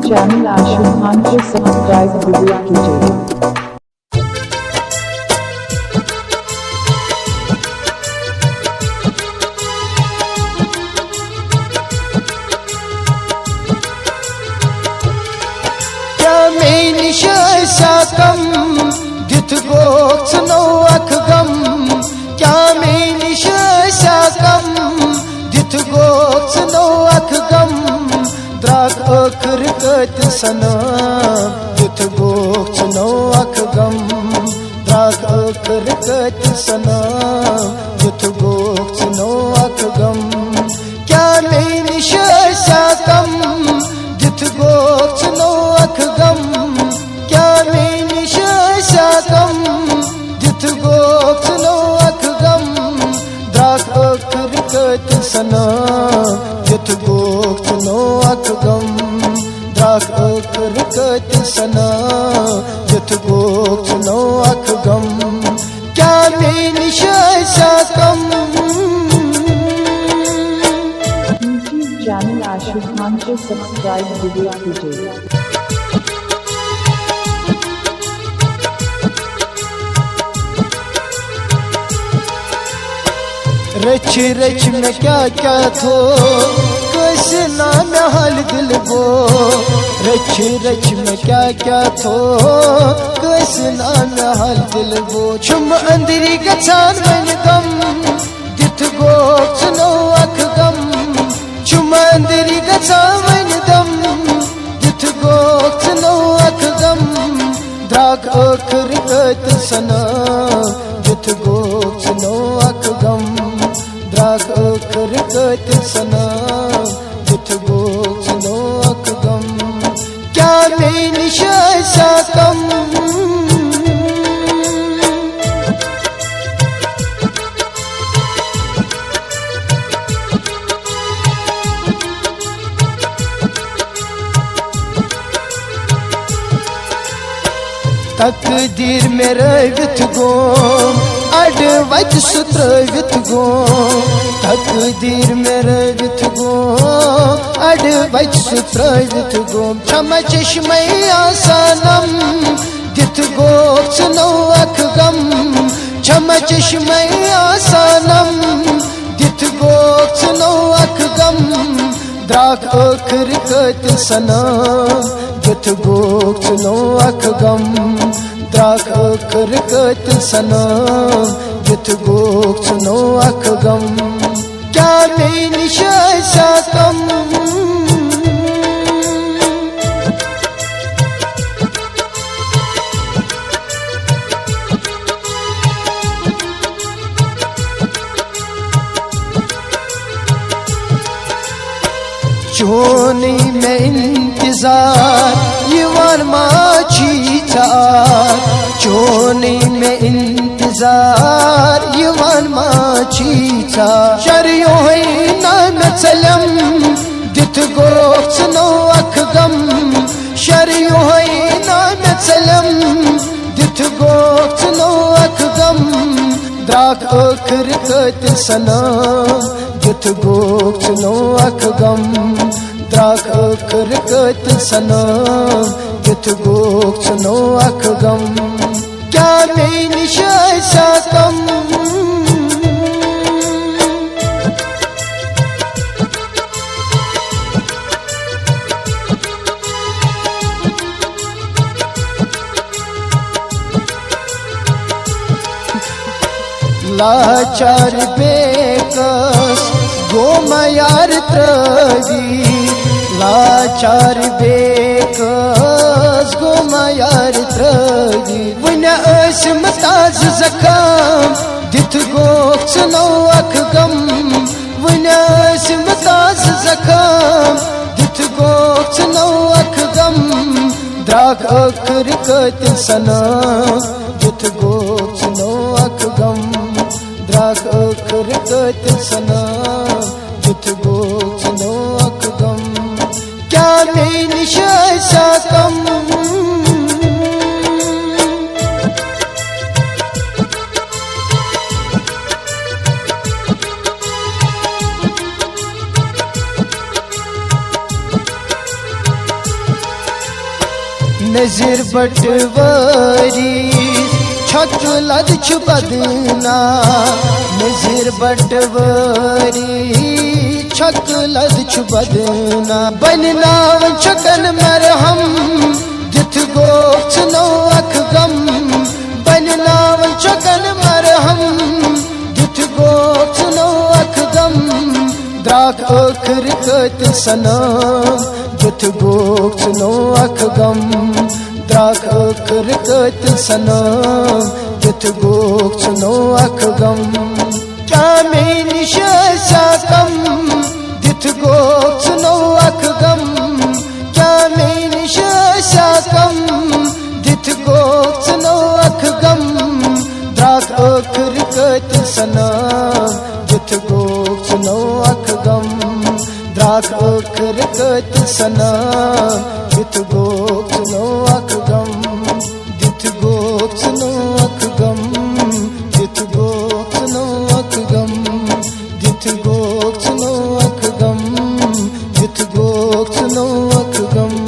Channel आशु खान को subscribe जरूर कीजिए। कम दित गोक्स नो अख गम क्या में निशा कम दित गोक्स नो अख गम द्राक अखर कत सना दित गोक्स नो अख गम द्राक अखर कत सना दित गोक्स नो अख गम क्या में निशा कम दित गोक्स नो अख गम कम दित गोक्स नो अख गम द्राक अखर कत सना दित गोक्स नो अख गम द्राक अखर कत सना दित गोक्स नो अख गम क्या में निशा कम। यूट्यूब चैनल आशु खान को सब्सक्राइब जरूर कीजिए। रच रच में क्या क्या थो कैसे नाम हाल दिल वो रच रच में क्या क्या थो कैसे नाम हाल दिल वो छुम अंदरी गचान मन गम दित गोक्स नो अख गम छुम अंदरी गचान मन दम दित गोक्स नो अख गम द्राक अखर कत सना दित गोक्स नो अख गम द्राक अखर कत सना दित गोक्स नो अख गम क्या में निशा कम। तकदीर में रवित गो अड वच सुत्रवित गो तकदीर में रवित गो अड वच सुत्रवित गो क्षम चश्मे आसानम दित गोक्स नो अख गम क्षम चश्मे आसानम दित गोक्स नो अख गम द्राक अखर कत सना दित गोक्स नो अख गम द्राक अखर कत सना दित गोक्स नो अख गम क्या में निशा कम। चोनी में इंतजार यवान माची चार चोनी में इंतजार यवान माची चार शरियो है नाम चलम दित गोक्स नो अख गम शरियो है नाम चलम दित गोक्स नो अख गम द्राक अखर कत सना दित गोक्स नो अख गम द्राक अखर कत सना दित गोक्स नो अख गम क्या में निशा कम। लाचार बेकस गो मयार त्रगी लाचार बेकस गो मयार त्रगी वन असम ताज जखाम दित गोक्स नो अख गम वन असम ताज जखाम दित गोक्स नो अख गम द्राक अखर कत सना दित गोक्स नो अख गम द्राक अखर कत सना दित गोक्स नो अख गम क्या में निशा कम। नजर बटवारी छक लद छु बदना नजर बटवारी छक लद छु बदना बनना छकन मरहम दिथ गोच नो अख गम बनना छकन मरहम दिथ गोच नो अख गम द्राक अखर कत सनम दिथ गोच नो अख गम द्राक अखर कत सनम दिथ गोच नो अख गम क्या में निशा कम दिथ गोच नो अख गम क्या में निशा कम दिथ गोच नो अख गम द्राक अखर कत सनम दिथ गोच नो अख गम द्राक अखर कत सनम दिथ गोच नो अख गम दिथ गोच नो अख गम दिथ गोच नो अख गम दिथ गोच नो अख गम दिथ गोच नो अख गम